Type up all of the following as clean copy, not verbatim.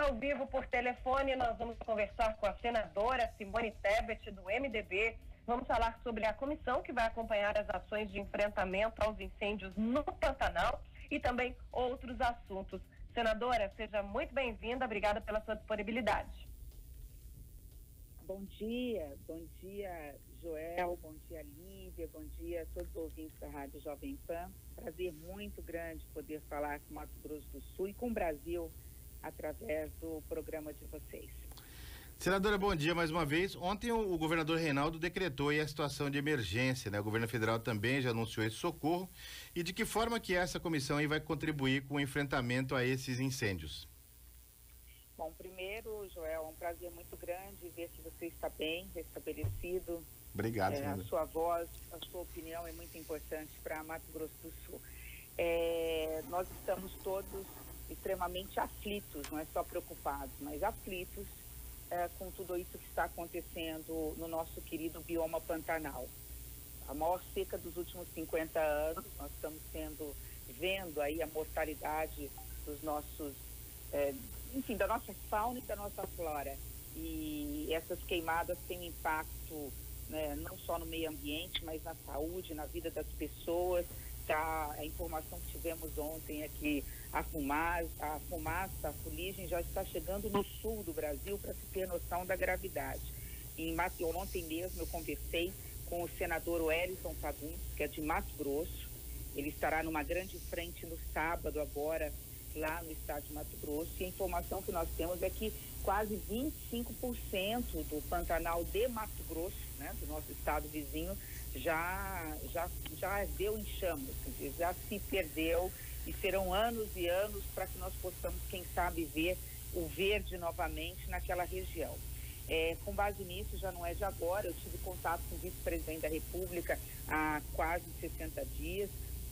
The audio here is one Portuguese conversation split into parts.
ao vivo por telefone, nós vamos conversar com a senadora Simone Tebet, do MDB. Vamos falar sobre a comissão que vai acompanhar as ações de enfrentamento aos incêndios no Pantanal e também outros assuntos. Senadora, seja muito bem-vinda, obrigada pela sua disponibilidade. Bom dia Joel, bom dia Lívia, bom dia a todos os ouvintes da Rádio Jovem Pan. Prazer muito grande poder falar com Mato Grosso do Sul e com o Brasil através do programa de vocês. Senadora, bom dia mais uma vez. Ontem o governador Reinaldo decretou aí a situação de emergência, né? O governo federal também já anunciou esse socorro. E de que forma que essa comissão aí vai contribuir com o enfrentamento a esses incêndios? Bom, primeiro, Joel, é um prazer muito grande ver que você está bem, restabelecido. Obrigado, a sua voz, a sua opinião é muito importante para Mato Grosso do Sul. Nós estamos todos extremamente aflitos, não é só preocupados, mas aflitos com tudo isso que está acontecendo no nosso querido bioma Pantanal. A maior seca dos últimos 50 anos, nós estamos vendo aí a mortalidade dos nossos, da nossa fauna e da nossa flora. E essas queimadas têm impacto, né, não só no meio ambiente, mas na saúde, na vida das pessoas. A informação que tivemos ontem é que a fuligem já está chegando no sul do Brasil, para se ter noção da gravidade. Ontem mesmo eu conversei com o senador Wellington Fagundes, que é de Mato Grosso. Ele estará numa grande frente no sábado agora, lá no estado de Mato Grosso, e a informação que nós temos é que quase 25% do Pantanal de Mato Grosso, né, do nosso estado vizinho, já deu em chamas, já se perdeu, e serão anos e anos para que nós possamos, quem sabe, ver o verde novamente naquela região. Com base nisso, já não é de agora, eu tive contato com o vice-presidente da República há quase 60 dias,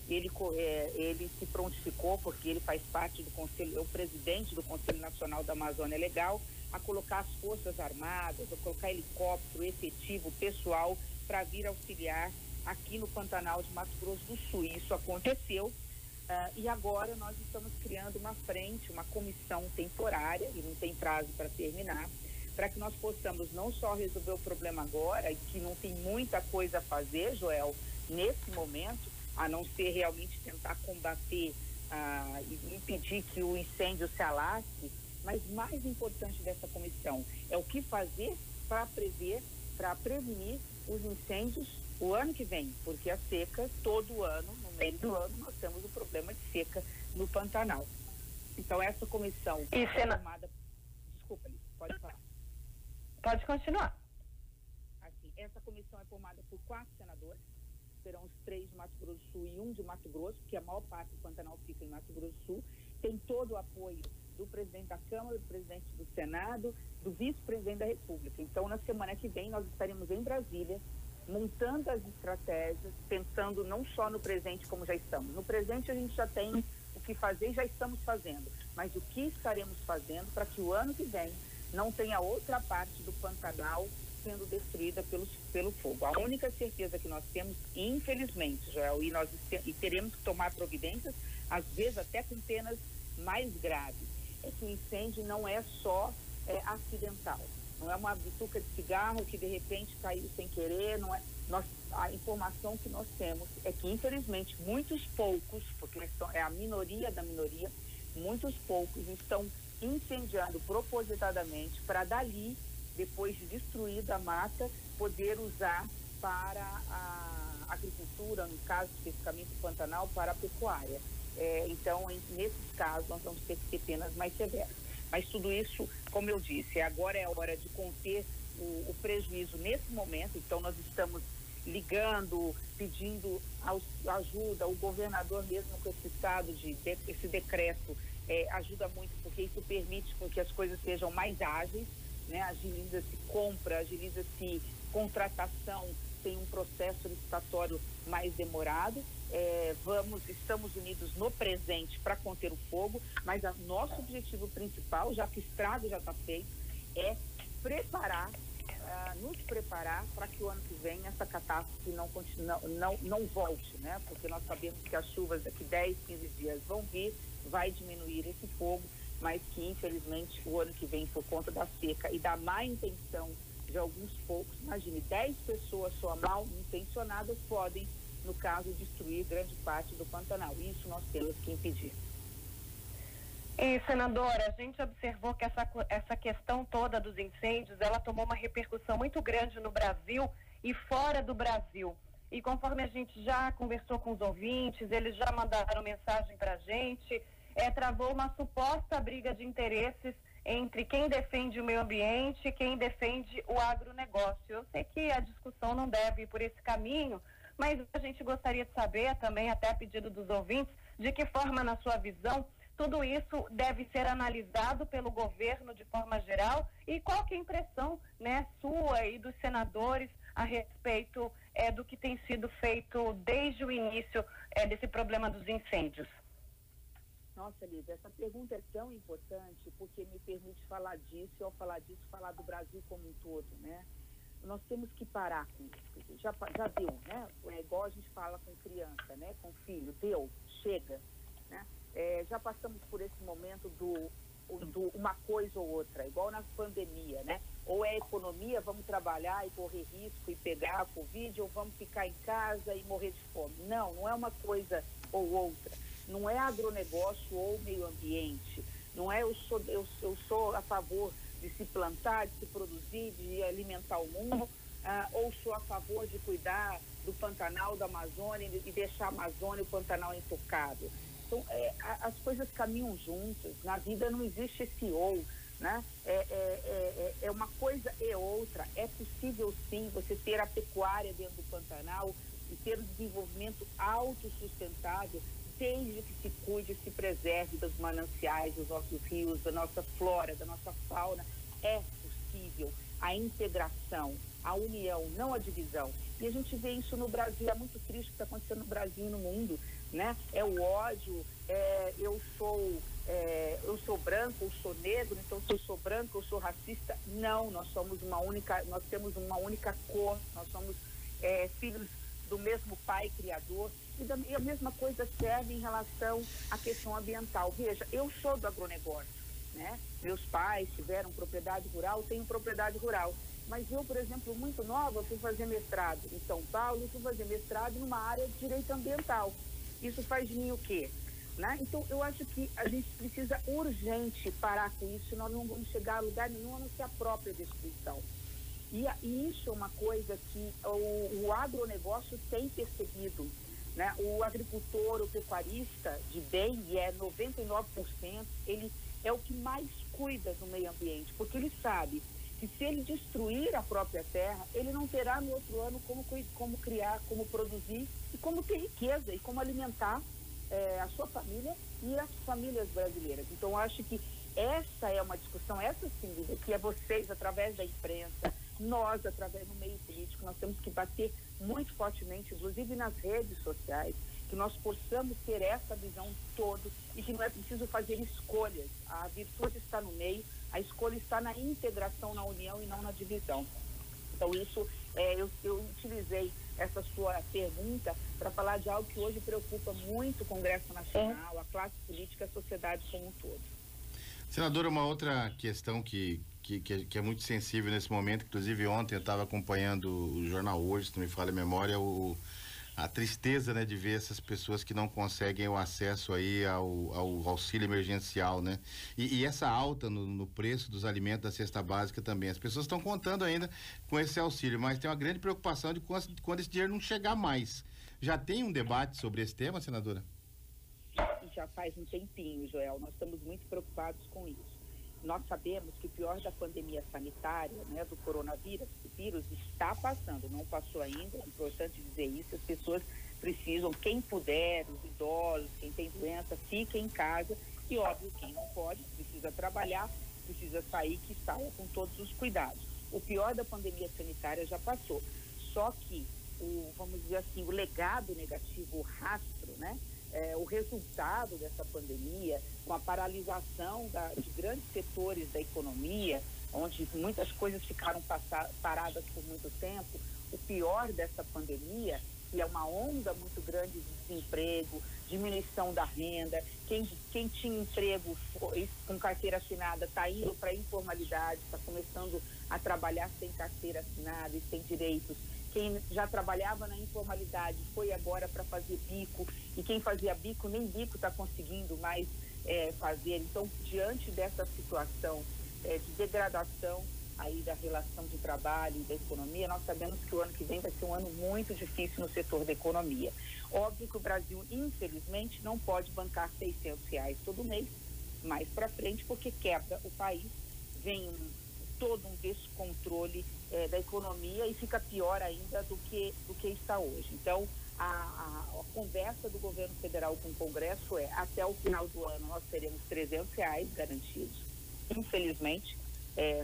ele se prontificou, porque ele faz parte do Conselho, é o presidente do Conselho Nacional da Amazônia Legal, a colocar as Forças Armadas, a colocar helicóptero efetivo, pessoal, para vir auxiliar aqui no Pantanal de Mato Grosso do Sul. E isso aconteceu, e agora nós estamos criando uma frente, uma comissão temporária, e não tem prazo para terminar, para que nós possamos não só resolver o problema agora, e que não tem muita coisa a fazer, Joel, nesse momento, a não ser realmente tentar combater e impedir que o incêndio se alastre, mas mais importante dessa comissão é o que fazer para prevenir os incêndios o ano que vem, porque a seca, todo ano, no meio do ano, nós temos o problema de seca no Pantanal. Então essa comissão é formada... Desculpa, Liz, pode falar. Pode continuar. Assim, essa comissão é formada por 4 senadores, serão os 3 de Mato Grosso do Sul e 1 de Mato Grosso, porque a maior parte do Pantanal fica em Mato Grosso do Sul. Tem todo o apoio do presidente da Câmara, do presidente do Senado, do vice-presidente da República. Então, na semana que vem, nós estaremos em Brasília, montando as estratégias, pensando não só no presente como já estamos. No presente a gente já tem o que fazer e já estamos fazendo, mas o que estaremos fazendo para que o ano que vem não tenha outra parte do Pantanal sendo destruída pelo fogo. A única certeza que nós temos, infelizmente, Joel, e teremos que tomar providências, às vezes até com penas mais graves, é que o incêndio não é só acidental. Não é uma bituca de cigarro que de repente caiu sem querer, não é. A informação que nós temos é que, infelizmente, muitos poucos, porque é a minoria da minoria, muitos poucos estão incendiando propositadamente para dali, depois de destruída a mata, poder usar para a agricultura, no caso especificamente do Pantanal, para a pecuária. Então, nesses casos, nós vamos ter que ter penas mais severas. Mas tudo isso, como eu disse, agora é a hora de conter o prejuízo nesse momento. Então, nós estamos ligando, pedindo ajuda. O governador, mesmo com esse estado esse decreto, ajuda muito, porque isso permite com que as coisas sejam mais ágeis, né? Agiliza-se compra, agiliza-se contratação, tem um processo licitatório mais demorado. Estamos unidos no presente para conter o fogo, mas o nosso objetivo principal, já que o estrago já está feito, é nos preparar para que o ano que vem essa catástrofe não volte, né? Porque nós sabemos que as chuvas daqui 10, 15 dias vão vir, vai diminuir esse fogo mas que infelizmente o ano que vem, por conta da seca e da má intenção de alguns poucos, imagine, 10 pessoas só mal intencionadas podem, no caso, destruir grande parte do Pantanal. Isso nós temos que impedir. E, senadora, a gente observou que essa questão toda dos incêndios, ela tomou uma repercussão muito grande no Brasil e fora do Brasil. E conforme a gente já conversou com os ouvintes, eles já mandaram mensagem para a gente, travou uma suposta briga de interesses entre quem defende o meio ambiente e quem defende o agronegócio. Eu sei que a discussão não deve ir por esse caminho, mas a gente gostaria de saber também, até a pedido dos ouvintes, de que forma, na sua visão, tudo isso deve ser analisado pelo governo de forma geral e qual que é a impressão, né, sua e dos senadores a respeito do que tem sido feito desde o início desse problema dos incêndios. Nossa, Lívia, essa pergunta é tão importante porque me permite falar disso e, ao falar disso, falar do Brasil como um todo, né? Nós temos que parar com isso. Já deu, né? É igual a gente fala com criança, né? Com filho, deu, chega, né? Já passamos por esse momento do uma coisa ou outra, igual na pandemia, né? Ou é economia, vamos trabalhar e correr risco e pegar a Covid, ou vamos ficar em casa e morrer de fome. Não é uma coisa ou outra. Não é agronegócio ou meio ambiente. Não é eu sou a favor de se plantar, de se produzir, de alimentar o mundo, ou sou a favor de cuidar do Pantanal, da Amazônia e deixar a Amazônia e o Pantanal intocado. Então, as coisas caminham juntas. Na vida não existe esse ou, né? É uma coisa e outra. É possível, sim, você ter a pecuária dentro do Pantanal e ter o desenvolvimento autossustentável, desde que se cuide e se preserve dos mananciais, dos nossos rios, da nossa flora, da nossa fauna. É possível a integração, a união, não a divisão. E a gente vê isso no Brasil. É muito triste o que está acontecendo no Brasil e no mundo, né? É o ódio, eu sou branco, eu sou negro, então se eu sou branco, eu sou racista. Não, nós temos uma única cor, nós somos filhos do mesmo pai criador. E a mesma coisa serve em relação à questão ambiental. Veja, eu sou do agronegócio, né? Meus pais tiveram propriedade rural, tenho propriedade rural. Mas eu, por exemplo, muito nova, fui fazer mestrado em São Paulo, fui fazer mestrado numa área de direito ambiental. Isso faz de mim o quê? Né? Então, eu acho que a gente precisa urgente parar com isso, senão não vamos chegar a lugar nenhum a não ser a própria destruição. E isso é uma coisa que o agronegócio tem percebido, né? O agricultor, o pecuarista de bem, e 99%, ele é o que mais cuida do meio ambiente, porque ele sabe que se ele destruir a própria terra, ele não terá no outro ano como criar, como produzir e como ter riqueza e como alimentar a sua família e as famílias brasileiras. Então, eu acho que essa é uma discussão, essa sim, que é vocês, através da imprensa, nós, através do meio político, nós temos que bater muito fortemente, inclusive nas redes sociais, que nós possamos ter essa visão toda e que não é preciso fazer escolhas. A virtude está no meio, a escolha está na integração, na união e não na divisão. Então, isso, eu utilizei essa sua pergunta para falar de algo que hoje preocupa muito o Congresso Nacional, a classe política, a sociedade como um todo. Senadora, uma outra questão que é muito sensível nesse momento, inclusive ontem eu estava acompanhando o jornal Hoje, se não me falha a memória, a tristeza, né, de ver essas pessoas que não conseguem o acesso aí ao auxílio emergencial, né? E essa alta no preço dos alimentos da cesta básica também. As pessoas estão contando ainda com esse auxílio, mas tem uma grande preocupação de quando esse dinheiro não chegar mais. Já tem um debate sobre esse tema, senadora? Já faz um tempinho, Joel. Nós estamos muito preocupados com isso. Nós sabemos que o pior da pandemia sanitária, né, do coronavírus, o vírus está passando, não passou ainda, é importante dizer isso. As pessoas precisam, quem puder, os idosos, quem tem doença, fiquem em casa. E, óbvio, quem não pode, precisa trabalhar, precisa sair, que saia com todos os cuidados. O pior da pandemia sanitária já passou. Só que, vamos dizer assim, o legado negativo, o rastro, né? O resultado dessa pandemia, com a paralisação de grandes setores da economia, onde muitas coisas ficaram paradas por muito tempo, o pior dessa pandemia e é uma onda muito grande de desemprego, diminuição da renda. Quem tinha emprego com carteira assinada está indo para a informalidade, está começando a trabalhar sem carteira assinada e sem direitos. Quem já trabalhava na informalidade foi agora para fazer bico, e quem fazia bico, nem bico está conseguindo mais fazer. Então, diante dessa situação de degradação aí da relação de trabalho e da economia, nós sabemos que o ano que vem vai ser um ano muito difícil no setor da economia. Óbvio que o Brasil, infelizmente, não pode bancar R$600 todo mês mais para frente, porque quebra o país, vem todo um descontrole da economia e fica pior ainda do que está hoje. Então, a conversa do governo federal com o Congresso até o final do ano nós teremos R$300 garantidos. Infelizmente,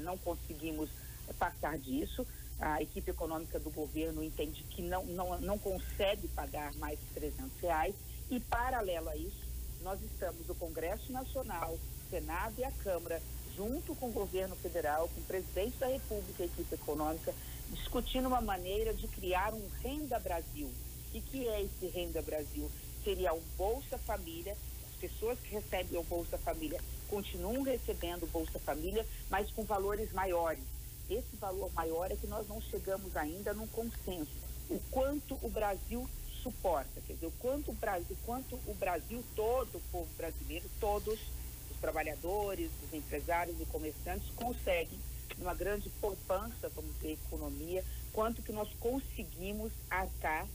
não conseguimos passar disso. A equipe econômica do governo entende que não consegue pagar mais de R$300 e, paralelo a isso, nós estamos no Congresso Nacional, o Senado e a Câmara, junto com o governo federal, com o presidente da República e a equipe econômica, discutindo uma maneira de criar um Renda Brasil. E que é esse Renda Brasil? Seria o Bolsa Família. As pessoas que recebem o Bolsa Família continuam recebendo o Bolsa Família, mas com valores maiores. Esse valor maior é que nós não chegamos ainda num consenso. O quanto o Brasil suporta, quer dizer, o quanto o Brasil todo, o povo brasileiro, todos os trabalhadores, os empresários e comerciantes conseguem, numa grande poupança, vamos dizer, economia, quanto que nós conseguimos arcar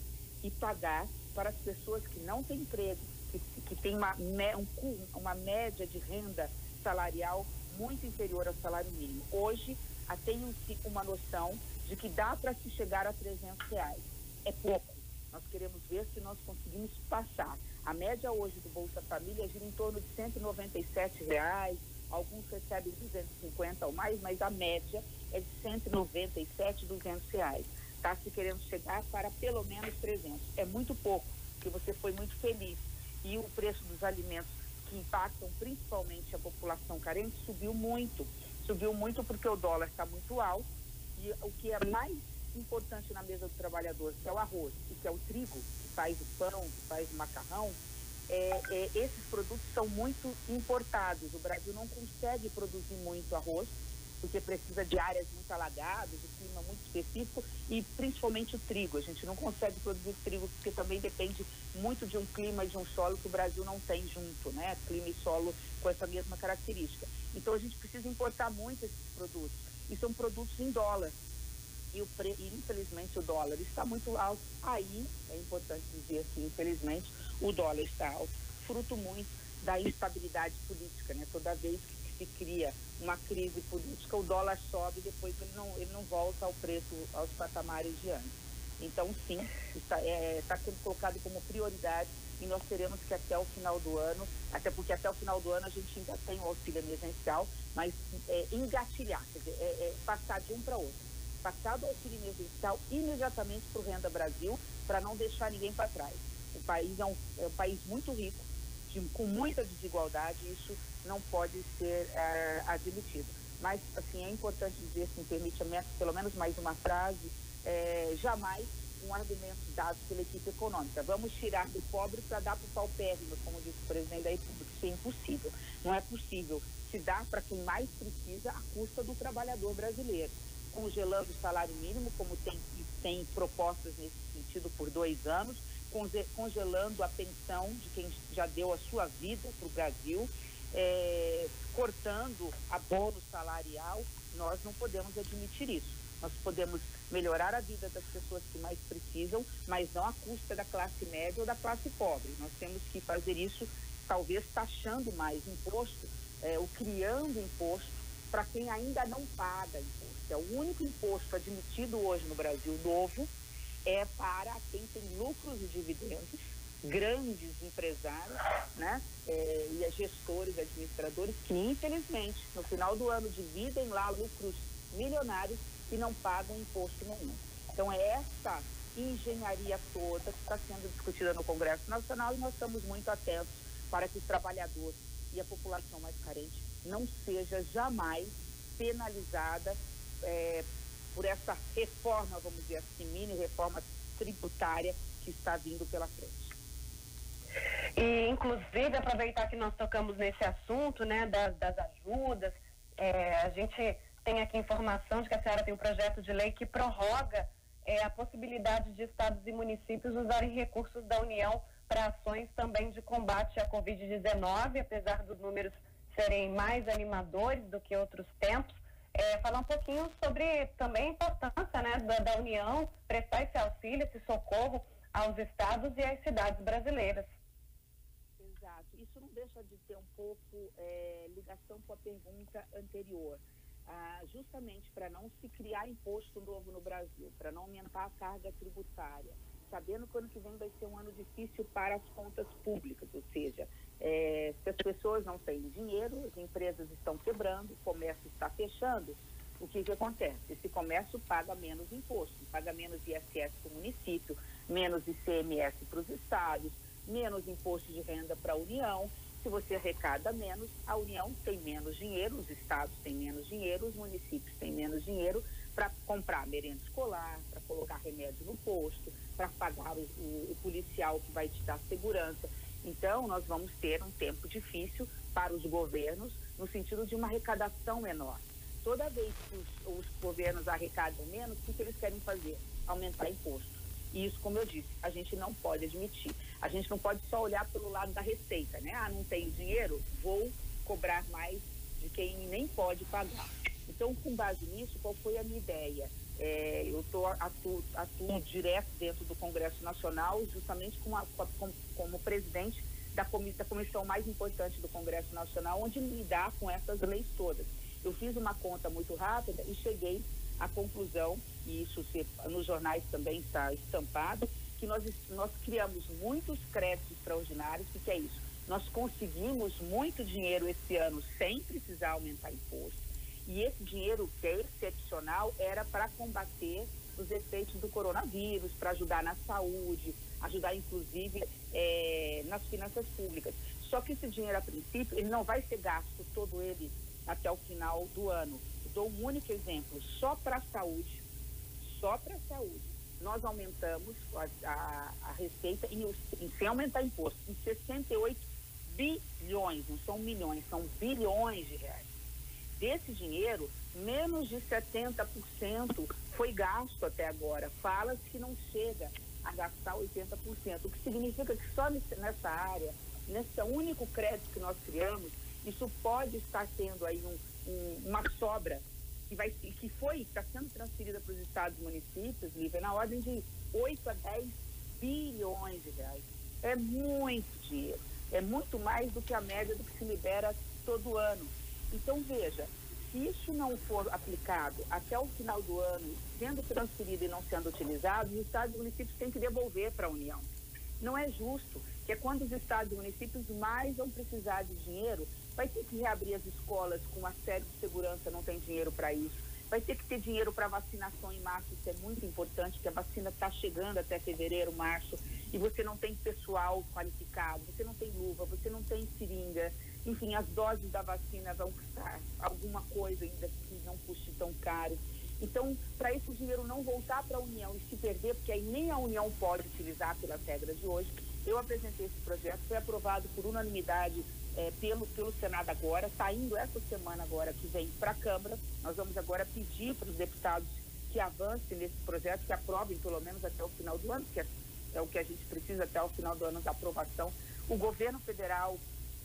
e pagar para as pessoas que não têm emprego, que tem uma média de renda salarial muito inferior ao salário mínimo. Hoje, tenham-se uma noção de que dá para se chegar a R$300. É pouco. Nós queremos ver se nós conseguimos passar. A média hoje do Bolsa Família gira em torno de R$197, alguns recebem 250 ou mais, mas a média é de R$197, R$200. Está se querendo chegar para pelo menos 300. É muito pouco, porque você foi muito feliz. E o preço dos alimentos que impactam principalmente a população carente subiu muito. Subiu muito porque o dólar está muito alto e o que é mais importante na mesa do trabalhador, que é o arroz e que é o trigo, que faz o pão, que faz o macarrão, esses produtos são muito importados. O Brasil não consegue produzir muito arroz, porque precisa de áreas muito alagadas, de clima muito específico, e principalmente o trigo. A gente não consegue produzir trigo porque também depende muito de um clima e de um solo que o Brasil não tem junto, né? Clima e solo com essa mesma característica. Então a gente precisa importar muito esses produtos. E são produtos em dólar. E infelizmente o dólar está muito alto. Aí, é importante dizer assim, infelizmente, o dólar está alto, fruto muito da instabilidade política, né? Toda vez que se cria uma crise política, o dólar sobe e depois ele não volta ao preço, aos patamares de antes. Então, sim, está sendo colocado como prioridade e nós teremos que até o final do ano, até porque até o final do ano a gente ainda tem o auxílio emergencial, mas engatilhar, quer dizer, passar de um para outro. Passar do auxílio emergencial imediatamente para o Renda Brasil, para não deixar ninguém para trás. O país é um país muito rico, com muita desigualdade, e isso não pode ser admitido. Mas, assim, é importante dizer, se me permite, pelo menos mais uma frase, jamais um argumento dado pela equipe econômica. Vamos tirar do pobre para dar para o paupérrimo, como disse o presidente da República. Isso é impossível. Não é possível se dar para quem mais precisa à custa do trabalhador brasileiro. Congelando o salário mínimo, como tem propostas nesse sentido por 2 anos, congelando a pensão de quem já deu a sua vida para o Brasil, cortando a bônus salarial. Nós não podemos admitir isso. Nós podemos melhorar a vida das pessoas que mais precisam, mas não à custa da classe média ou da classe pobre. Nós temos que fazer isso, talvez taxando mais imposto, ou criando imposto para quem ainda não paga imposto. É o único imposto admitido hoje no Brasil novo é para quem tem lucros e dividendos, grandes empresários, né? E gestores, administradores, que infelizmente no final do ano dividem lá lucros milionários e não pagam imposto nenhum. Então é essa engenharia toda que está sendo discutida no Congresso Nacional e nós estamos muito atentos para que o trabalhador e a população mais carente não seja jamais penalizada por essa reforma, vamos dizer assim, mini reforma tributária que está vindo pela frente. E, inclusive, aproveitar que nós tocamos nesse assunto, né, das ajudas, a gente tem aqui informação de que a senhora tem um projeto de lei que prorroga a possibilidade de estados e municípios usarem recursos da União para ações também de combate à Covid-19, apesar dos números serem mais animadores do que outros tempos. Falar um pouquinho sobre também a importância, né, da União prestar esse auxílio, esse socorro aos estados e às cidades brasileiras. Exato. Isso não deixa de ter um pouco ligação com a pergunta anterior. Justamente para não se criar imposto novo no Brasil, para não aumentar a carga tributária, sabendo que o ano que vem vai ser um ano difícil para as contas públicas, ou seja, se as pessoas não têm dinheiro, as empresas estão quebrando, o comércio está fechando, o que acontece? Esse comércio paga menos imposto, paga menos ISS para o município, menos ICMS para os estados, menos imposto de renda para a União. Se você arrecada menos, a União tem menos dinheiro, os estados têm menos dinheiro, os municípios têm menos dinheiro para comprar merenda escolar, para colocar remédio no posto, para pagar o policial que vai te dar segurança. Então, nós vamos ter um tempo difícil para os governos, no sentido de uma arrecadação menor. Toda vez que os governos arrecadam menos, o que eles querem fazer? Aumentar imposto. E isso, como eu disse, a gente não pode admitir. A gente não pode só olhar pelo lado da receita, né? Não tenho dinheiro, vou cobrar mais de quem nem pode pagar. Então, com base nisso, qual foi a minha ideia? Eu atuo direto dentro do Congresso Nacional, justamente como presidente da comissão mais importante do Congresso Nacional, onde lidar com essas leis todas. Eu fiz uma conta muito rápida e cheguei à conclusão, e isso nos jornais também está estampado, que nós criamos muitos créditos extraordinários. O que é isso? Nós conseguimos muito dinheiro esse ano sem precisar aumentar imposto. E esse dinheiro, que é excepcional, era para combater os efeitos do coronavírus, para ajudar na saúde, ajudar inclusive nas finanças públicas. Só que esse dinheiro, a princípio, ele não vai ser gasto todo ele até o final do ano. Eu dou um único exemplo, só para a saúde, nós aumentamos a receita, sem aumentar imposto, em 68 bilhões, não são milhões, são bilhões de reais. Desse dinheiro, menos de 70% foi gasto até agora. Fala-se que não chega a gastar 80%, o que significa que só nessa área, nesse único crédito que nós criamos, isso pode estar tendo aí uma sobra que está sendo transferida para os estados e municípios, Lívia, na ordem de 8 a 10 bilhões de reais. É muito dinheiro, é muito mais do que a média do que se libera todo ano. Então, veja, se isso não for aplicado até o final do ano, sendo transferido e não sendo utilizado, os estados e municípios têm que devolver para a União. Não é justo, que é quando os estados e municípios mais vão precisar de dinheiro, vai ter que reabrir as escolas com uma série de segurança, não tem dinheiro para isso. Vai ter que ter dinheiro para vacinação em março, isso é muito importante, que a vacina está chegando até fevereiro, março, e você não tem pessoal qualificado, você não tem luva, você não tem seringa. Enfim, as doses da vacina vão custar alguma coisa ainda que não custe tão caro. Então, para esse dinheiro não voltar para a União e se perder, porque aí nem a União pode utilizar pelas regras de hoje, eu apresentei esse projeto, foi aprovado por unanimidade pelo Senado agora, está indo essa semana agora que vem para a Câmara. Nós vamos agora pedir para os deputados que avancem nesse projeto, que aprovem pelo menos até o final do ano, que é o que a gente precisa até o final do ano da aprovação. O governo federal,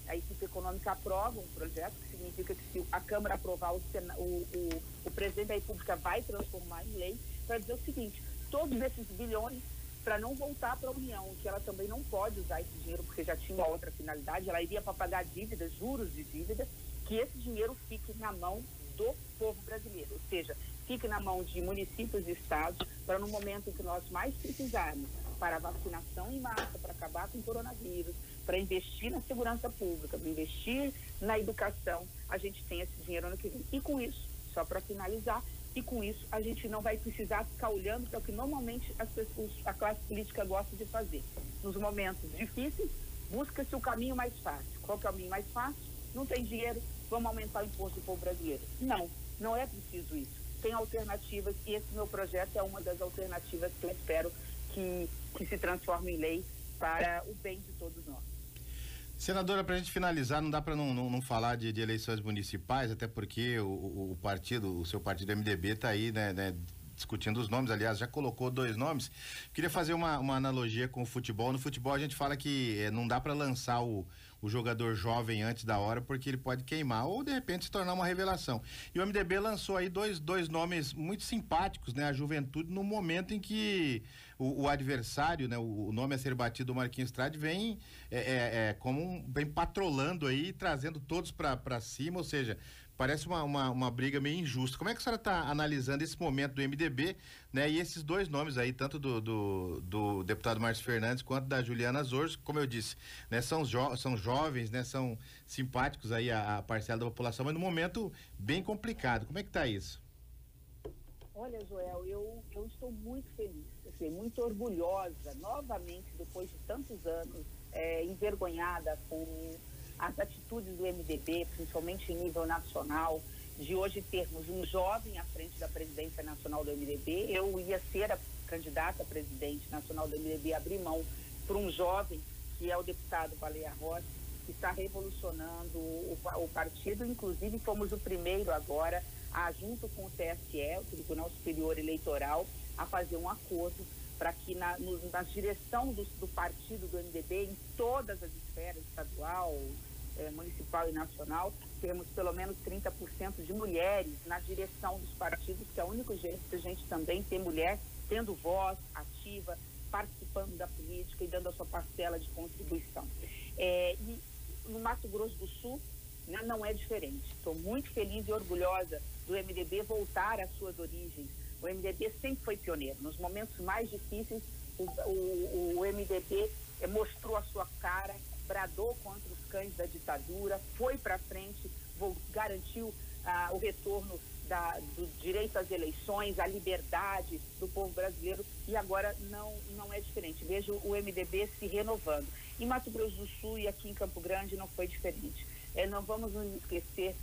a equipe econômica aprova um projeto, que significa que se a Câmara aprovar, o presidente da República vai transformar em lei, para dizer o seguinte: todos esses bilhões, para não voltar para a União, que ela também não pode usar esse dinheiro porque já tinha uma outra finalidade, ela iria para pagar dívidas, juros de dívida, que esse dinheiro fique na mão do povo brasileiro, ou seja, fique na mão de municípios e estados, para no momento em que nós mais precisarmos para a vacinação em massa, para acabar com o coronavírus, para investir na segurança pública, para investir na educação, a gente tem esse dinheiro ano que vem. E com isso, só para finalizar, e com isso a gente não vai precisar ficar olhando para o que normalmente a classe política gosta de fazer. Nos momentos difíceis, busca-se o caminho mais fácil. Qual que é o caminho mais fácil? Não tem dinheiro, vamos aumentar o imposto do povo brasileiro. Não é preciso isso. Tem alternativas, e esse meu projeto é uma das alternativas que eu espero que se transforme em lei para o bem de todos nós. Senadora, para a gente finalizar, não dá para não falar de eleições municipais, até porque o seu partido MDB está aí, né, discutindo os nomes. Aliás, já colocou 2 nomes. Queria fazer uma analogia com o futebol. No futebol a gente fala que não dá para lançar o jogador jovem antes da hora, porque ele pode queimar ou de repente se tornar uma revelação. E o MDB lançou aí dois nomes muito simpáticos, né? A Juventude, no momento em que o adversário, né? O nome a ser batido, o Marquinhos Estrade, vem vem patrolando aí, trazendo todos para cima, ou seja, parece uma briga meio injusta. Como é que a senhora está analisando esse momento do MDB, né? E esses 2 nomes aí, tanto do deputado Márcio Fernandes quanto da Juliana Zorzo, como eu disse, né? São jovens, né? São simpáticos aí a parcela da população, mas num momento bem complicado. Como é que está isso? Olha, Joel, eu estou muito feliz, assim, muito orgulhosa, novamente, depois de tantos anos, envergonhada com as atitudes do MDB, principalmente em nível nacional, de hoje termos um jovem à frente da presidência nacional do MDB. Eu ia ser a candidata a presidente nacional do MDB, abrir mão por um jovem, que é o deputado Baleia Rossi, que está revolucionando o partido. Inclusive, fomos o primeiro agora, junto com o TSE, o Tribunal Superior Eleitoral, a fazer um acordo para que na direção do partido do MDB, em todas as esferas, estadual, municipal e nacional, temos pelo menos 30% de mulheres na direção dos partidos, que é o único jeito de a gente também ter mulher tendo voz ativa, participando da política e dando a sua parcela de contribuição. E no Mato Grosso do Sul, né, não é diferente. Estou muito feliz e orgulhosa do MDB voltar às suas origens. O MDB sempre foi pioneiro. Nos momentos mais difíceis, o MDB mostrou a sua cara, bradou contra os cães da ditadura, foi para frente, garantiu o retorno do direito às eleições, a liberdade do povo brasileiro, e agora não é diferente. Vejo o MDB se renovando. Em Mato Grosso do Sul e aqui em Campo Grande não foi diferente. Não vamos nos esquecer,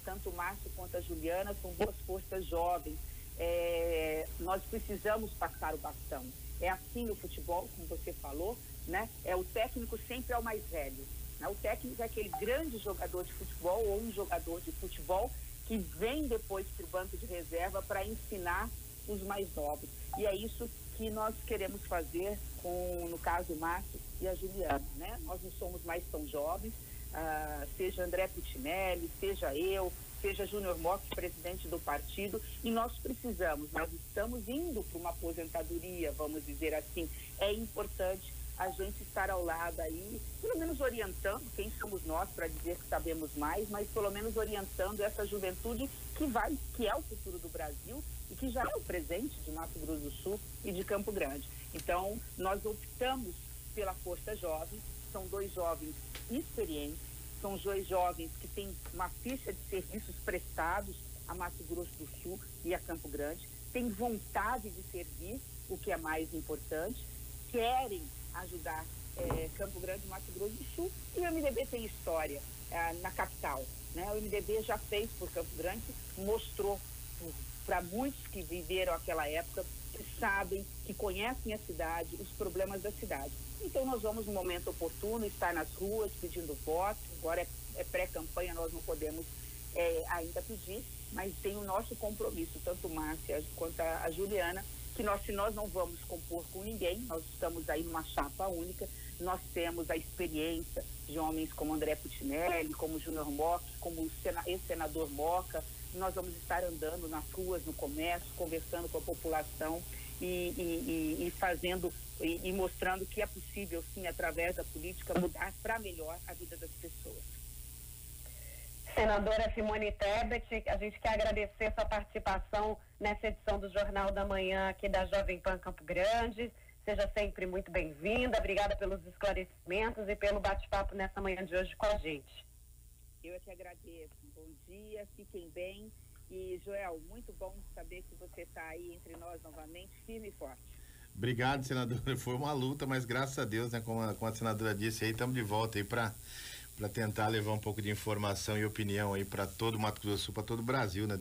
tanto o Márcio quanto a Juliana são 2 forças jovens. Nós precisamos passar o bastão. É assim no futebol, como você falou, né? O técnico sempre é o mais velho, né? O técnico é aquele grande jogador de futebol ou um jogador de futebol que vem depois para o banco de reserva para ensinar os mais novos. E é isso que nós queremos fazer com, no caso, o Márcio e a Juliana, né? Nós não somos mais tão jovens, seja André Puccinelli, seja eu, seja Júnior Mock, presidente do partido, e nós estamos indo para uma aposentadoria, vamos dizer assim. É importante a gente estar ao lado aí, pelo menos orientando, quem somos nós para dizer que sabemos mais, mas pelo menos orientando essa juventude que é o futuro do Brasil e que já é o presente de Mato Grosso do Sul e de Campo Grande. Então, nós optamos pela Força Jovem, são 2 jovens experientes, são 2 jovens que têm uma ficha de serviços prestados a Mato Grosso do Sul e a Campo Grande, têm vontade de servir, o que é mais importante, querem ajudar Campo Grande e Mato Grosso do Sul, e o MDB tem história na capital, né? O MDB já fez por Campo Grande, mostrou para muitos que viveram aquela época, que sabem, que conhecem a cidade, os problemas da cidade. Então nós vamos no momento oportuno estar nas ruas pedindo voto. Agora é pré-campanha, nós não podemos ainda pedir, mas tem o nosso compromisso, tanto Márcia quanto a Juliana, que se nós não vamos compor com ninguém, nós estamos aí numa chapa única, nós temos a experiência de homens como André Puccinelli, como Júnior Mock, como o ex-senador Moca. Nós vamos estar andando nas ruas, no comércio, conversando com a população e fazendo e mostrando que é possível, sim, através da política, mudar para melhor a vida das pessoas. Senadora Simone Tebet, a gente quer agradecer sua participação nessa edição do Jornal da Manhã aqui da Jovem Pan Campo Grande. Seja sempre muito bem-vinda. Obrigada pelos esclarecimentos e pelo bate-papo nessa manhã de hoje com a gente. Eu é que agradeço. Bom dia, fiquem bem. E, Joel, muito bom saber que você está aí entre nós novamente, firme e forte. Obrigado, senadora. Foi uma luta, mas graças a Deus, né, como a senadora disse, aí estamos de volta aí para tentar levar um pouco de informação e opinião aí para todo o Mato Grosso do Sul, para todo o Brasil, né,